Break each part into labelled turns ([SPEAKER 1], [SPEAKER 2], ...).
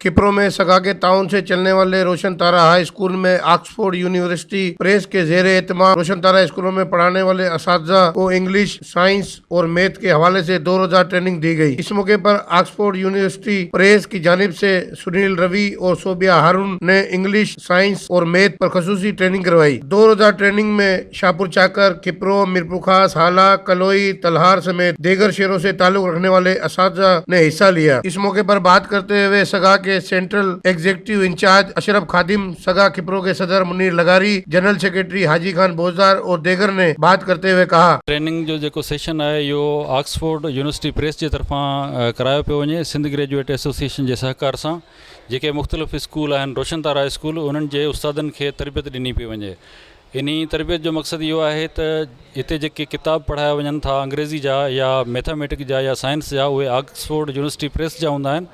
[SPEAKER 1] किप्रो में सगा के ताउन से चलने वाले रोशन तारा हाई स्कूल में ऑक्सफोर्ड यूनिवर्सिटी प्रेस के जेर एहतमाम रोशन तारा स्कूलों में पढ़ाने वाले असातिज़ा को इंग्लिश, साइंस और मैथ के हवाले से 2 रोज़ा ट्रेनिंग दी गई। इस मौके पर ऑक्सफोर्ड यूनिवर्सिटी प्रेस की जानिब से सुनील रवि और सोबिया हारून ने इंग्लिश, साइंस और मैथ पर खसूसी ट्रेनिंग करवाई। 2 रोज़ा ट्रेनिंग में शाहपुर चाकर, किप्रो, मीरपुर खास, हाला, कलोई, तलहार समेत दीगर शहरों से ताल्लुक रखने वाले असातिज़ा ने हिस्सा लिया। इस मौके पर बात करते हुए सगा के सेंट्रल एग्जीक्यूटिव इंचार्ज अशरफ खादिम, सगा किप्रो के सदर मुनीर लगारी, जनरल सेक्रेटरी हाजी खान बोजदार और दीगर ने बात करते हुए कहा,
[SPEAKER 2] ट्रेनिंग जो जेको सेशन है यो ऑक्सफोर्ड यूनिवर्सिटी प्रेस जे तरफ़ां करायो पियो वञे सिंध ग्रेजुएट एसोसिएशन जे सहकार सां। जेके मुख़्तलिफ़ स्कूल आहिनि, रोशन तारा स्कूल, उन्हनि जे उस्तादनि खे तरबियत ॾिनी पई वञे। इन तरबियत जो मक़सदु इहो आहे त हिते जेके किताब पढ़ाया वञनि था अंग्रेज़ी जा या मैथमेटिक्स जा या साइंस जा, उहे ऑक्सफोर्ड यूनिवर्सिटी प्रेस जा हूंदा आहिनि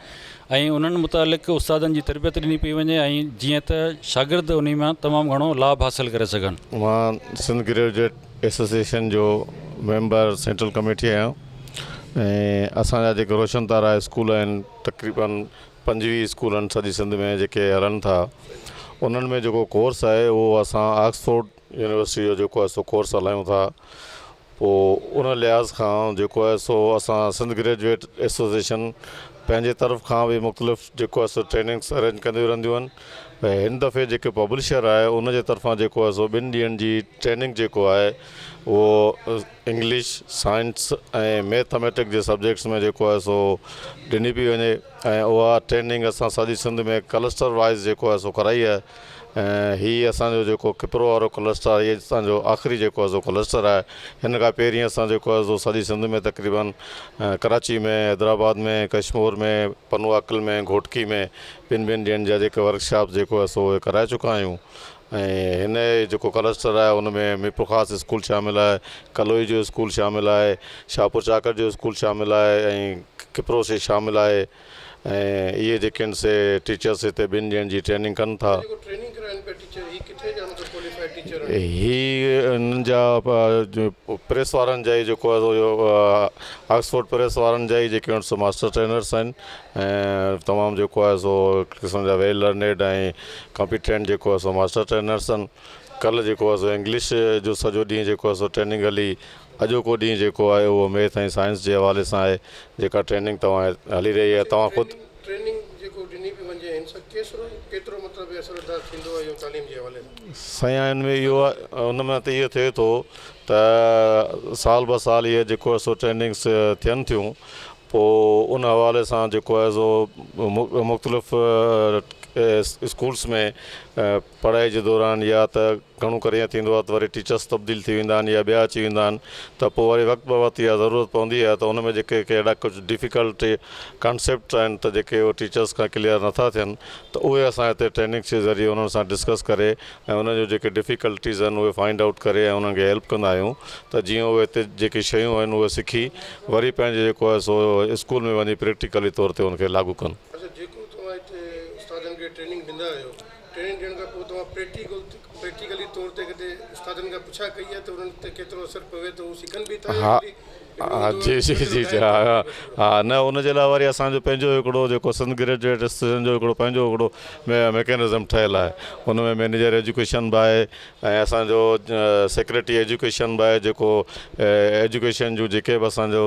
[SPEAKER 2] ऐं उन्हनि मुतालिक़ उस्तादनि जी तरबियत ॾिनी पई वञे ऐं जीअं त शागिर्द उन मां तमामु घणो लाभ हासिलु करे सघनि।
[SPEAKER 3] मां सिंध ग्रेजुएट एसोसिएशन जो मेंबर सेंट्रल कमेटी आहियां ऐं असांजा जेके रोशन तारा स्कूल आहिनि, तक़रीबन 25 स्कूल आहिनि सॼी सिंध में जेके हलनि था। उन्हनि में जेको कोर्स आहे उहो असां ऑक्सफोर्ड यूनिवर्सिटी जो जेको आहे सो कोर्स हलायूं था। पोइ उन लिहाज़ खां जेको आहे सो असां सिंध ग्रेजुएट एसोसिएशन पंहिंजे तरफ़ खां बि मुख़्तलिफ़ जेको आहे सो ट्रेनिंग्स अरेंज कंदियूं रहंदियूं आहिनि। हिन दफ़े जेके पब्लिशर आहे उन जे तरफ़ां जेको आहे सो 2 ॾींहंनि जी ट्रेनिंग जेको आहे उहो इंग्लिश, साइंस ऐं मैथमेटिक्स जे सब्जेक्ट्स में जेको आहे सो ॾिनी पई वञे ऐं उहा ट्रेनिंग असां सॼी सिंध में क्लस्टर वाइज़ जेको आहे सो कराई आहे। ऐं हीअ असांजो जेको किप्रो वारो क्लस्टर आहे, इहो असांजो आख़िरी जेको आहे सो क्लस्टर आहे। हिन खां पहिरीं असां जेको आहे सो सॼी सिंध में तक़रीबन कराची में, हैदराबाद में, कश्मीर में, पनुआकल में, घोटकी में 2 ॾींहंनि जा जेके वर्कशॉप जेको आहे सो उहे कराए चुका आहियूं। ऐं हिन जेको क्लस्टर आहे उन में मीरपुर ख़ास स्कूल शामिलु आहे, कलोई जो स्कूल शामिलु आहे, शाहपुर चाकर जो स्कूल शामिलु आहे ऐं किप्रो से शामिलु आहे। ऐं इहे जेके आहिनि से टीचर्स हिते 2 ॾींहंनि जी ट्रेनिंग कनि था। ही हिननि जा प्रेस वारनि जा ई जेको आहे ऑक्सफोर्ड प्रेस वारनि जा ई जेके आहिनि सो मास्टर ट्रेनर्स आहिनि ऐं तमामु जेको आहे सो क़िस्म जा वेल लर्नेड ऐं कॉम्पिटेंट जेको आहे सो मास्टर ट्रेनर्स आहिनि। कल्ह जेको आहे सो इंग्लिश जो सॼो ॾींहुं जेको आहे सो ट्रेनिंग हली। अॼोको ॾींहुं जेको आहे उहो मैथ ऐं साइंस जे हवाले सां आहे जेका ट्रेनिंग तव्हां हली रही आहे। तव्हां ख़ुदि
[SPEAKER 1] ट्रेनिंग जेको ॾिनी पई वञे हिन सां केतिरो मतिलबु असरदार थींदो आहे इहो तालीम जे हवाले सां?
[SPEAKER 3] साईं हिन में इहो आहे, उन में त इहो थिए थो त साल ब साल इहे जेको आहे सो ट्रेनिंग्स थियनि थियूं। पोइ उन हवाले सां जेको आहे सो मुख़्तलिफ़ स्कूल्स में पढ़ाई जे दौरान या त घणो करे ईअं थींदो आहे त वरी टीचर्स तब्दील थी वेंदा आहिनि या ॿिया अची वेंदा आहिनि, त पोइ वरी वक़्तु ब वक़्तु इहा ज़रूरत पवंदी आहे त उन में जेके अहिड़ा कुझु डिफ़िकल्ट कॉन्सेप्ट आहिनि त जेके उहे टीचर्स खां क्लियर नथा थियनि, त उहे असां हिते ट्रेनिंग जे ज़रिए उन्हनि सां डिस्कस करे ऐं उन्हनि जो जेके डिफ़िकल्टीज़ आहिनि उहे फाइंड आउट करे ऐं उन्हनि खे हेल्प कंदा आहियूं त जीअं उहे हिते जेके शयूं आहिनि उहे सिखी वरी पंहिंजे जेको आहे सो स्कूल में वञी प्रैक्टिकली तौर ते उनखे लागू कनि।
[SPEAKER 1] ट्रेनिंग ॾींदा आहियो, ट्रेनिंग ॾियण खां पोइ तव्हां प्रैक्टिकली तौर ते किथे उस्तादनि खां पुछा कई आहे त उन्हनि ते केतिरो असरु पवे त उहो सिखनि बि था?
[SPEAKER 3] हा जी जी जी जी हा हा न उनजे लाइ वरी असांजो पंहिंजो हिकिड़ो जेको सिंध ग्रेजुएट एसोसिएशन जो हिकिड़ो पंहिंजो हिकिड़ो मैकेनिज़म ठहियलु आहे। उन में मैनेजर एजुकेशन बि आहे ऐं असांजो सेक्रेटरी एजुकेशन बि आहे जेको एजुकेशन जूं जेके बि असांजो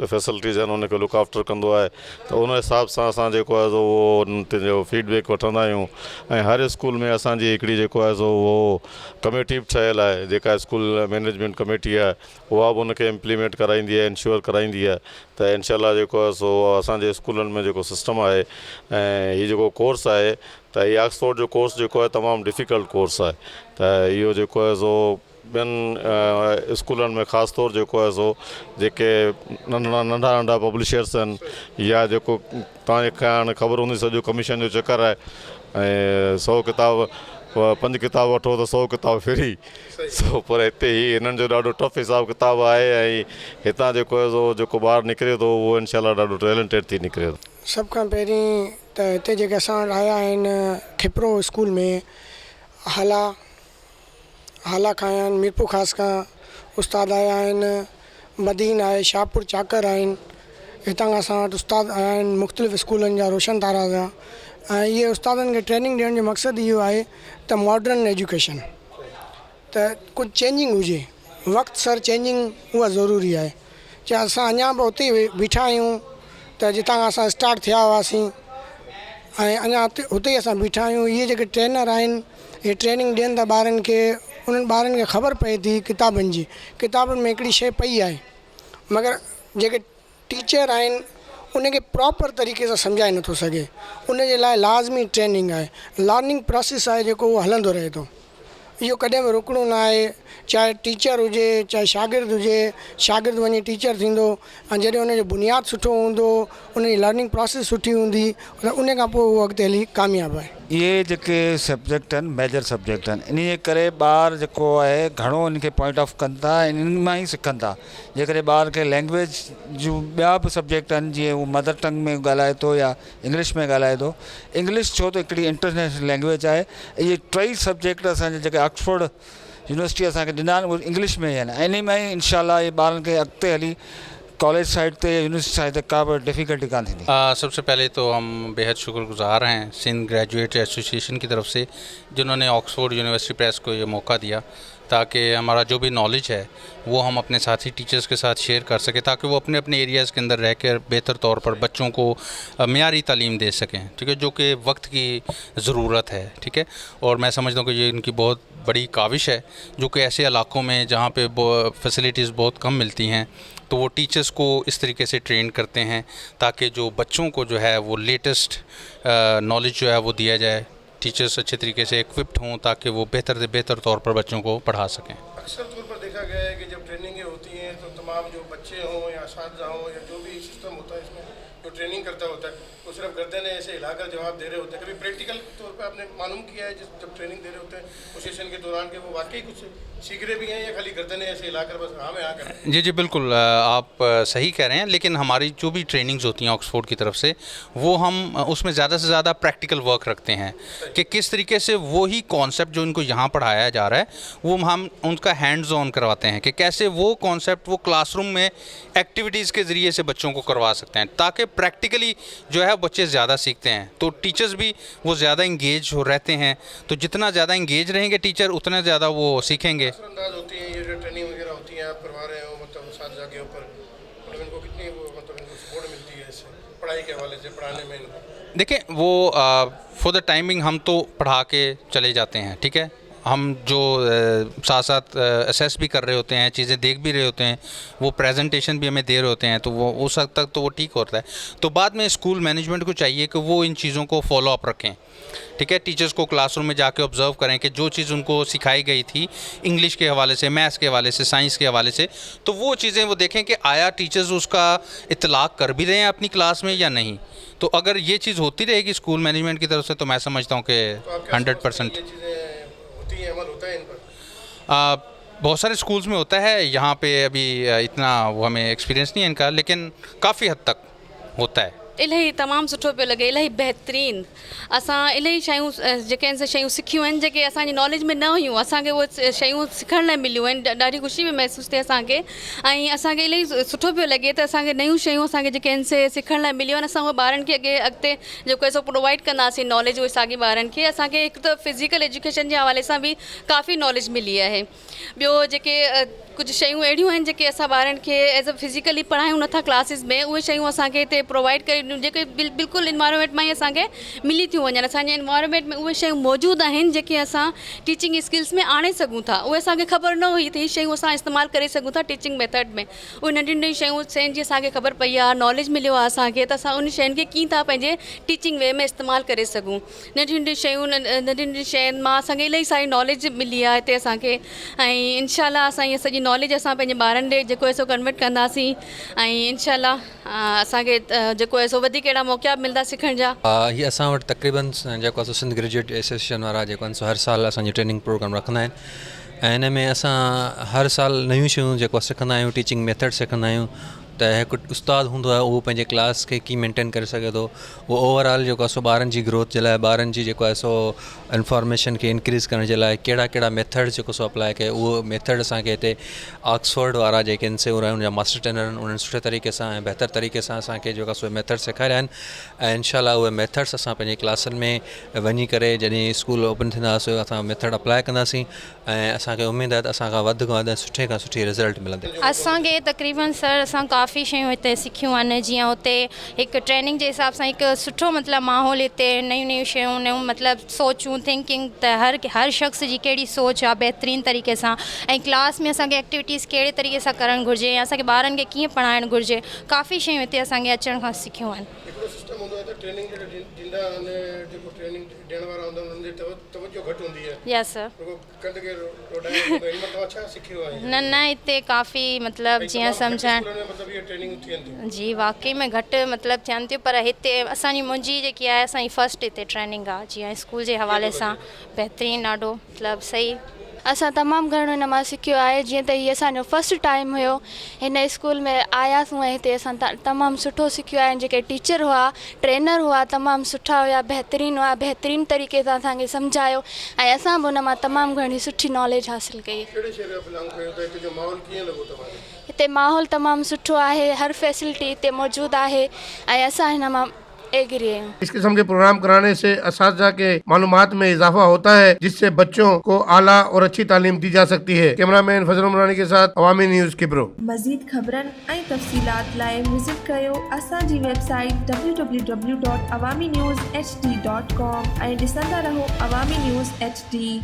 [SPEAKER 3] फैसिलिटीज़ आहिनि उनखे लुक आफ्टर कंदो आहे। त उन हिसाब सां असां जेको आहे सो उहो उन ते जो फीडबैक वठंदा आहियूं ऐं हर स्कूल में असांजी हिकिड़ी जेको आहे सो उहो कमेटी बि ठहियलु आहे जेका स्कूल मैनेजमेंट कमेटी आहे, उहा बि उनखे इम्प्लीमेंट कराईंदी आहे, इंश्योर कराईंदी आहे त इनशाला जेको आहे सो असांजे स्कूलनि में जेको सिस्टम आहे ऐं हीउ जेको कोर्स आहे त हीउ ऑक्सफोर्ड जो कोर्स जेको आहे तमामु डिफ़िकल्ट कोर्स आहे। त इहो जेको आहे सो ॿियनि स्कूलनि में ख़ासि तौरु जेको आहे सो जेके नंढा नंढा पब्लिशर्स आहिनि या जेको तव्हांखे हाणे ख़बर हूंदी सॼो कमीशन जो चकर आहे ऐं 100 किताब 5 किताब वठो त 100 किताब फ्री। सो पर हिते ही हिननि जो ॾाढो टफ हिसाब किताब आहे ऐं हितां जेको आहे सो जेको ॿारु निकिरे थो उहो इनशाला ॾाढो टैलेंटेड थी निकिरे थो।
[SPEAKER 4] सभ खां पहिरीं त हिते जेके असां आया आहिनि किप्रो स्कूल में हाला खां आहिनि, मीरपुर ख़ास खां उस्ताद आया आहिनि, मदीन आहे, शाहपुर चाकर आहिनि हितां खां असां वटि उस्ताद आया आहिनि मुख़्तलिफ़ स्कूलनि जा, रोशन तारा जा, ऐं इहे उस्तादनि खे ट्रेनिंग ॾियण जो मक़सदु इहो आहे त मॉडर्न एजुकेशन त कुझु चेंजिंग हुजे, वक़्तु सर चेंजिंग उहा ज़रूरी आहे। चाहे असां अञा बि उते ई बीठा आहियूं त जितां खां असां स्टार्ट थिया हुआसीं ऐं अञा हुते ई असां बीठा आहियूं। इहे जेके ट्रेनर आहिनि इहे ट्रेनिंग ॾियनि था ॿारनि खे, उन्हनि ॿारनि खे ख़बर पए थी किताबनि जी, किताबनि में हिकिड़ी शइ पई आहे, मगर जेके टीचर आहिनि उनखे प्रॉपर तरीक़े सां सम्झाए नथो सघे। उनजे लाइ लाज़मी ट्रेनिंग आहे, लर्निंग प्रोसेस आहे जेको उहो हलंदो रहे थो। इहो कॾहिं बि रुकणो न आहे, चाहे टीचर हुजे चाहे शागिर्द हुजे, शागिर्द वञी टीचर थींदो ऐं जॾहिं उनजो बुनियादु सुठो हूंदो, उनजी लर्निंग प्रोसेस सुठी हूंदी त उन खां पोइ उहो अॻिते हली कामयाबु आहे।
[SPEAKER 5] ये जेके सब्जेक्ट आहिनि मेजर सब्जेक्ट आहिनि, इन जे करे ॿार जेको आहे घणो इनखे पॉइंट ऑफ कनि था, इन्हनि मां ई सिखनि था। जेकॾहिं ॿार खे लैंग्वेज जूं ॿिया बि सब्जेक्ट आहिनि, जीअं उहो मदर टंग में ॻाल्हाए थो या इंग्लिश में ॻाल्हाए थो, इंग्लिश छो त हिकिड़ी इंटरनेशनल लैंग्वेज आहे, इहे टई सब्जेक्ट असांजे जेके ऑक्सफोर्ड यूनिवर्सिटी असांखे ॾिना आहिनि उहे इंग्लिश में ई आहिनि। ऐं इन में ई इनशाला इहे ॿारनि खे अॻिते हली कॉलेज साइड ते यूनिवर्सिटी साइड ते का बि डिफ़िकल्टी कान थींदी।
[SPEAKER 6] सबसे पहले तो हम बेहद शुक्रगुजार हैं सिंध ग्रेजुएट एसोसिएशन की तरफ से, जिन्होंने ऑक्सफोर्ड यूनिवर्सिटी प्रेस को ये मौका दिया ताकि हमारा जो भी नॉलेज है वो हम अपने साथी टीचर्स के साथ शेयर कर सकें, ताकि वो अपने अपने एरियाज़ के अंदर रह कर बेहतर तौर पर बच्चों को मियारी तालीम दे सकें, ठीक है, जो कि वक्त की ज़रूरत है, ठीक है। और मैं समझता हूँ कि ये इनकी बहुत बड़ी काविश है, जो कि ऐसे इलाकों में जहाँ पे फैसिलिटीज़ बहुत कम मिलती हैं तो वो टीचर्स को इस तरीके से ट्रेन करते हैं ताकि जो बच्चों को जो है वो लेटेस्ट नॉलेज जो है वो दिया जाए, टीचर्स अच्छे तरीके से इक्विप्ड हों ताकि वो बेहतर से बेहतर तौर पर बच्चों को पढ़ा सकें।
[SPEAKER 1] अक्सर तौर पर देखा गया है कि जब ट्रेनिंगें होती हैं तो तमाम जो बच्चे हों या असातिज़ा हों या जो भी सिस्टम होता है इसमें जो ट्रेनिंग करता होता है वो सिर्फ गर्दन ऐसे हिलाकर जवाब दे रहे होते हैं। कभी प्रैक्टिकल तौर पर आपने मालूम किया है जब ट्रेनिंग दे रहे होते हैं उस सेशन के दौरान के वो वाकई कुछ सीख रहे भी हैं या खाली गर्दन ऐसे हिलाकर बस हाँ में हाँ करते हैं?
[SPEAKER 6] जी बिल्कुल, आप सही कह रहे हैं, लेकिन हमारी जो भी ट्रेनिंग्स होती हैं ऑक्सफोर्ड की तरफ से वो हम उसमें ज़्यादा से ज़्यादा प्रैक्टिकल वर्क रखते हैं कि किस तरीके से वही कॉन्सेप्ट जो इनको यहाँ पढ़ाया जा रहा है वो हम उनका हैंड्स ऑन करवाते हैं कि कैसे वो कॉन्सेप्ट वो क्लासरूम में एक्टिविटीज़ के ज़रिए से बच्चों को करवा सकते हैं, ताकि प्रैक्टिकली जो है बच्चे ज़्यादा सीखते हैं। तो टीचर्स भी वो ज़्यादा इंगेज हो रहते हैं, तो जितना ज़्यादा इंगेज रहेंगे टीचर उतना ज़्यादा वो सीखेंगे।
[SPEAKER 1] असरअंदाज होती है ये जो ट्रेनिंग वगैरह होती है आप करवा रहे हो, मतलब असातिज़ा के ऊपर मतलब इनको कितनी वो मतलब इनको सपोर्ट मिलती है इससे पढ़ाई के हवाले से, पढ़ाने में इनको?
[SPEAKER 6] देखें वो फॉर द टाइमिंग हम तो पढ़ा के चले जाते हैं, ठीक है, हम जो साथ साथ असेस भी कर रहे होते हैं, चीज़ें देख भी रहे होते हैं, वो प्रेजेंटेशन भी हमें दे रहे होते हैं, तो वो उस हद तक तो वो ठीक होता है। तो बाद में स्कूल मैनेजमेंट को चाहिए कि वो इन चीज़ों को फॉलो अप रखें, ठीक है, टीचर्स को क्लासरूम में जाके ऑब्जर्व करें कि जो चीज़ उनको सिखाई गई थी इंग्लिश के हवाले से, मैथ्स के हवाले से, साइंस के हवाले से, तो वो चीज़ें वो देखें कि आया टीचर्स उसका इतलाक़ कर भी रहे हैं अपनी क्लास में या नहीं। तो अगर ये चीज़ होती रहेगी स्कूल मैनेजमेंट की तरफ से तो मैं समझता हूँ कि 100%
[SPEAKER 1] अमल होता है इन पर?
[SPEAKER 6] बहुत सारे स्कूल्स में होता है, यहाँ पे अभी इतना वो हमें एक्सपीरियंस नहीं है इनका, लेकिन काफ़ी हद तक होता है।
[SPEAKER 7] इलाही तमामु सुठो पियो लॻे, इलाही बहितरीनु। असां इलाही शयूं जेके आहिनि शयूं सिखियूं आहिनि जेके असांजी नॉलेज में न हुयूं, असांखे उहे शयूं सिखण लाइ मिलियूं आहिनि। ॾाढी ख़ुशी बि महसूसु थिए असांखे, ऐं असांखे इलाही सुठो पियो लॻे त असांखे नयूं शयूं असांखे जेके आहिनि से सिखण लाइ मिलियूं आहिनि। असां उहे ॿारनि खे अॻिते जेको आहे सो प्रोवाइड कंदासीं नॉलेज उहे साॻी ॿारनि खे। असांखे हिकु त फिज़िकल एजुकेशन जे हवाले सां बि काफ़ी नॉलेज मिली आहे। ॿियो जेके कुझु शयूं अहिड़ियूं आहिनि जेके असां ॿारनि खे एज़ अ फिज़िकली पढ़ायूं नथा क्लासिस में, उहे शयूं असांखे हिते प्रोवाइड करे जेके बिल्कुलु इन्वायरमेंट मां ई असांखे मिली थियूं वञनि। असांजे इन्वायरमेंट में उहे शयूं मौजूदु आहिनि जेके असां टीचिंग स्किल्स में आणे सघूं था। उहे असांखे ख़बर न हुई त हीअ शयूं असां इस्तेमालु करे सघूं था टीचिंग मेथड में। उहे नंढियूं नंढियूं शयुनि जी असांखे ख़बर पई आहे, नॉलेज मिलियो आहे असांखे, त असां उन शयुनि खे कीअं था पंहिंजे टीचिंग वे में इस्तेमालु करे सघूं। नंढियूं नंढियूं शयूं नंढियूं नंढियूं शयुनि मां असांखे इलाही सारी नॉलेज मिली आहे हिते असांखे, ऐं इनशाला असां इहा सॼी नॉलेज असां पंहिंजे ॿारनि ॾे जेको आहे सो कन्वर्ट कंदासीं, ऐं इनशाला असांखे जेको आहे सो वधीक अहिड़ा मौक़ा मिलंदा सिखण जा।
[SPEAKER 8] हीअ असां वटि तक़रीबन जेको आहे सिंध ग्रेजुएट एसोसिएशन वारा जेको आहिनि सो हर साल असांजी ट्रेनिंग प्रोग्राम रखंदा आहिनि, ऐं हिन में असां हर साल नयूं शयूं जेको आहे सिखंदा आहियूं, टीचिंग मेथड सिखंदा आहियूं। त त हिकु उस्तादु हूंदो आहे उहो पंहिंजे क्लास खे कीअं मेंटेन करे सघे थो, उहो ओवरऑल जेको आहे सो ॿारनि जी ग्रोथ जे लाइ, ॿारनि जी जेको आहे सो इंफॉर्मेशन खे इंक्रीज़ करण जे लाइ कहिड़ा कहिड़ा मेथड जेको सो अप्लाई कये, उहो मेथड असांखे हिते ऑक्सफोर्ड वारा जेके आहिनि से उन जा मास्टर ट्रेनर आहिनि, उन्हनि सुठे तरीक़े सां ऐं बहितर तरीक़े सां असांखे जेका सो मेथड सेखारिया आहिनि ऐं इनशाला उहे मेथड्स असां पंहिंजे क्लासनि में वञी करे जॾहिं स्कूल ओपन थींदासीं असां मेथड अप्लाई कंदासीं ऐं असांखे उमेदु आहे त असां खां वधि सुठे खां सुठी रिज़ल्ट मिलंदे।
[SPEAKER 9] असांखे तक़रीबन सर असां काफ़ी शयूं हिते सिखियूं आहिनि, जीअं हुते हिकु ट्रेनिंग जे हिसाब सां हिकु सुठो मतिलबु माहौल, हिते नयूं नयूं शयूं, नयूं मतिलबु सोचूं, थिंकिंग, त हर शख़्स जी कहिड़ी सोच आहे बहितरीनु तरीक़े सां, ऐं क्लास में असांखे एक्टिविटीज़ कहिड़े तरीक़े सां करणु घुरिजे या असांखे ॿारनि खे कीअं पढ़ाइणु घुरिजे, काफ़ी शयूं हिते असांखे अचण खां सिखियूं आहिनि। यस सर। न न हिते काफ़ी मतिलबु जीअं सम्झाइण जी वाकई में घटि मतिलबु थियनि थियूं, पर हिते असांजी मुंहिंजी जेकी आहे असांजी फस्ट हिते ट्रेनिंग आहे, जीअं स्कूल जे हवाले सां बहितरीनु, ॾाढो मतिलबु सही।
[SPEAKER 10] असां तमामु घणो हिन मां सिखियो आहे, जीअं त हीअ असांजो फस्ट टाइम हुयो हिन स्कूल में आयासीं ऐं हिते असां तमामु सुठो सिखियो आहे। जेके टीचर हुआ, ट्रेनर हुआ, तमामु सुठा हुआ, बहितरीनु हुआ, बहितरीनु तरीक़े सां असांखे सम्झायो ऐं असां बि हुन मां तमामु घणी सुठी नॉलेज हासिलु कई। हिते माहौल तमामु सुठो आहे, हर फैसिलिटी हिते मौजूदु आहे ऐं असां हिन मां एग्री हैं।
[SPEAKER 1] इस किस्म के प्रोग्राम कराने से असातिज़ा के मालूमात में इजाफा होता है, जिससे बच्चों को आला और अच्छी तालीम दी जा सकती है। कैमरामैन फजल उमरानी के साथ अवामी न्यूज़ किब्रो।
[SPEAKER 11] मज़ीद ख़बरनि ऐं तफ़सीलात लाइ विज़िट कयो असांजी वेबसाइट www.awamiNewsHD.com ऐं ॾिसंदा रहो अवामी न्यूज़ HD।